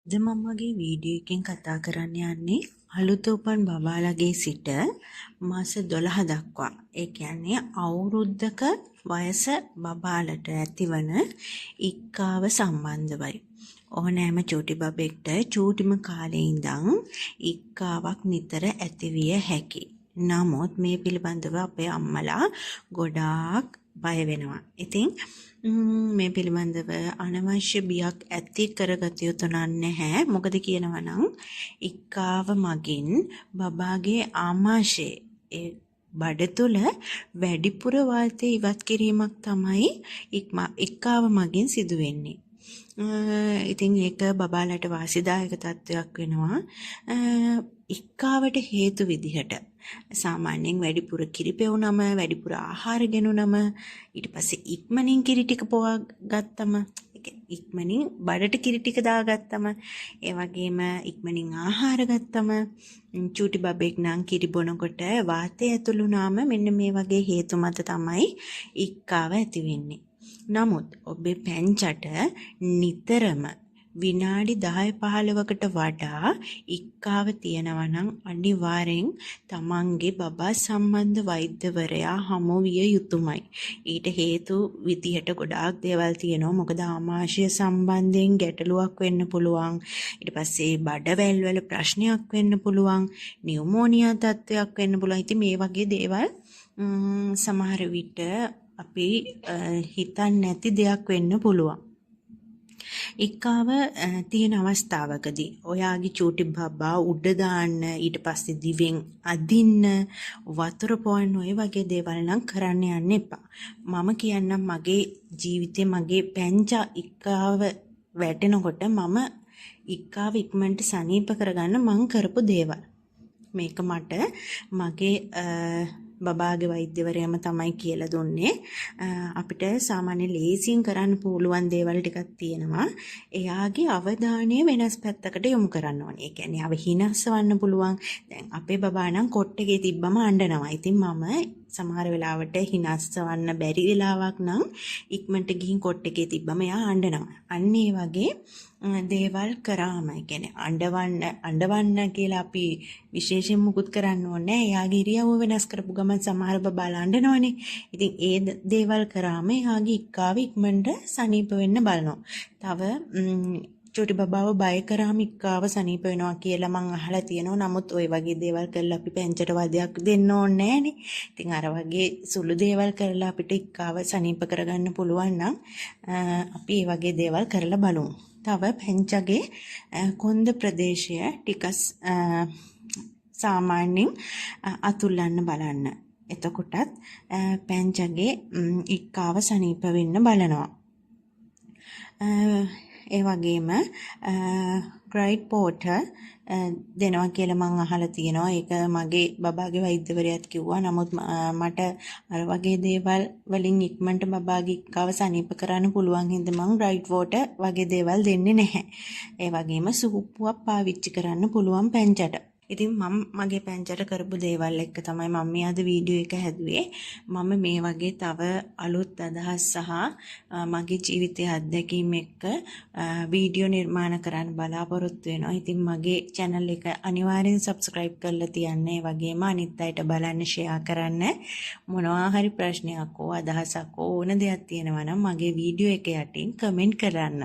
අද මම මගේ වීඩියෝ එකෙන් කතා කරන්න යන්නේ අලුත උපන් බබාලගේ සිට මාස 12 දක්වා. ඒ කියන්නේ අවුරුද්දක වයස බබාලට ඇතිවන ඉක්කාව සම්බන්ධවයි. ඕනෑම චූටි බබෙක්ට චූටිම කාලේ ඉඳන් ඉක්කාවක් නිතර ඇතිවිය හැකියි. නමුත් මේ පිළිබඳව අපේ අම්මලා ගොඩාක් බය වෙනවා. ඉතින් මේ පිළිබඳව අනවශ්‍ය බියක් ඇති කරගත යුතු නැහැ. මොකද කියනවා නම් ඉක්කාව මගින් බබාගේ ආමාශයේ බඩ තුල වැඩිපුර වාතය ඉවත් කිරීමක් තමයි ඉක්කාව මගින් සිදු වෙන්නේ. ඉතින් ඒක බබාලට වාසිදායක තත්වයක් වෙනවා. ඉක්කාවට හේතු විදිහට සාමාන්‍යයෙන් වැඩිපුර කිරි පෙවුනම වැඩිපුර ආහාර ගෙනුනම ඊට පස්සේ ඉක්මනින් කිරි ටික පොවා ගත්තම ඉක්මනින් බඩට කිරි ටික දාගත්තම ඒ වගේම ඉක්මනින් ආහාර ගත්තම චූටි බබෙක් නම් කිරි බොනකොට වාතය ඇතුළු වුණාම මෙන්න මේ වගේ හේතු මත තමයි ඉක්කාව ඇති වෙන්නේ. නමුත් ඔබේ පැංචට නිතරම විනාඩි 10-15කට වඩා ඉක්කාව තියෙනවා නම් අනිවාර්යෙන් තමන්ගේ බබා සම්බන්ධ වෛද්‍යවරයා හමු විය යුතුමයි. ඊට හේතු විදිහට ගොඩාක් දේවල් තියෙනවා. මොකද ආමාශය සම්බන්ධයෙන් ගැටලුවක් වෙන්න පුළුවන්. ඊට පස්සේ බඩවැල් වල ප්‍රශ්නයක් වෙන්න පුළුවන්. නියුමෝනියා තත්ත්වයක් වෙන්න පුළුවන්. ඉතින් මේ වගේ දේවල් සමහර විට අපි හිතන්නේ නැති දෙයක් වෙන්න පුළුවන්. ඉක්කාව තියෙන අවස්ථාවකදී ඔයාගේ චූටි බබා උඩ දාන්න ඊට පස්සේ දිවෙන් අදින්න වතුර පොවන්න ඔය වගේ දේවල් නම් කරන්න යන්න එපා. මම කියන්නම් මගේ ජීවිතේ මගේ පැංචා ඉක්කාව වැටෙනකොට මම ඉක්කාව ඉක්මනට සනීප කරගන්න මං කරපු දේවල්. මේක මට මගේ බබාගේ වෛද්‍යවරයාම තමයි කියලා දුන්නේ. අපිට සාමාන්‍ය ලේසියෙන් කරන්න පුළුවන් දේවල් ටිකක් තියෙනවා. එයාගේ අවධානය වෙනස් පැත්තකට යොමු කරන්න ඕනේ. ඒ කියන්නේ අව හිනස්සවන්න පුළුවන්. දැන් අපේ බබා නම් කොට්ටේ තිබ්බම අඬනවා. ඉතින් මම සමහර වෙලාවට හිනස්සවන්න බැරි වෙලාවක් නම් ඉක්මනට ගිහින් කොට්ටේ තිබ්බම එයා අඬනවා. අන්න ඒ වගේ දේවල් කරාම ඒ කියන්නේ අඬවන්න කියලා අපි විශේෂයෙන් මුකුත් කරන්න ඕනේ නැහැ. එයාගේ ඉරියව්ව වෙනස් කරපු ගමන් සමහර බබාලා අඬනවනේ. ඉතින් ඒ දේවල් කරාම එයාගේ ඉක්කාව ඉක්මනට සනීප වෙන්න බලනවා. තව චූටි බබාව බය කරාම ඉක්කාව සනීප වෙනවා කියලා මං අහලා තියෙනවා. නමුත් ওই වගේ දේවල් කරලා අපි පැංචට වදයක් දෙන්න ඕනේ නැහනේ. ඉතින් අර වගේ සුළු දේවල් කරලා අපිට ඉක්කාව සනීප කරගන්න පුළුවන් නම් අපි මේ වගේ දේවල් කරලා බලමු. තව පැංචගේ කොන්ද ප්‍රදේශය ටිකක් සාමාන්‍යයෙන් අතුල්ලන්න බලන්න. එතකොටත් පැංචගේ ඉක්කාව සනීප වෙන්න බලනවා. ඒ වගේම ග්‍රයිඩ් පෝටර් දෙනවා කියලා මම අහලා තියෙනවා. ඒක මගේ බබාගේ වෛද්‍යවරයාත් කිව්වා. නමුත් මට අර වගේ දේවල් වලින් ඉක්මනට බබාගේ ඉක්කාව සනීප කරන්න පුළුවන් හින්දා මම ග්‍රයිඩ් වෝටර් වගේ දේවල් දෙන්නේ නැහැ. ඒ වගේම සූපුවක් පාවිච්චි කරන්න පුළුවන් පැංචට. ඉතින් මම මගේ පැංචට කරපු දේවල් එක්ක තමයි මම මේ අද වීඩියෝ එක හැදුවේ. මම මේ වගේ තව අලුත් අදහස් සහ මගේ ජීවිතයේ අත්දැකීම් එක්ක වීඩියෝ නිර්මාණ කරන්න බලාපොරොත්තු වෙනවා. ඉතින් මගේ channel එක අනිවාර්යෙන් subscribe කරලා තියන්න. ඒ වගේම අනිත් අයට බලන්න share කරන්න. මොනවා හරි ප්‍රශ්නයක් හෝ අදහසක් ඕන දෙයක් තියෙනවා නම් මගේ වීඩියෝ එක යටින් comment කරන්න.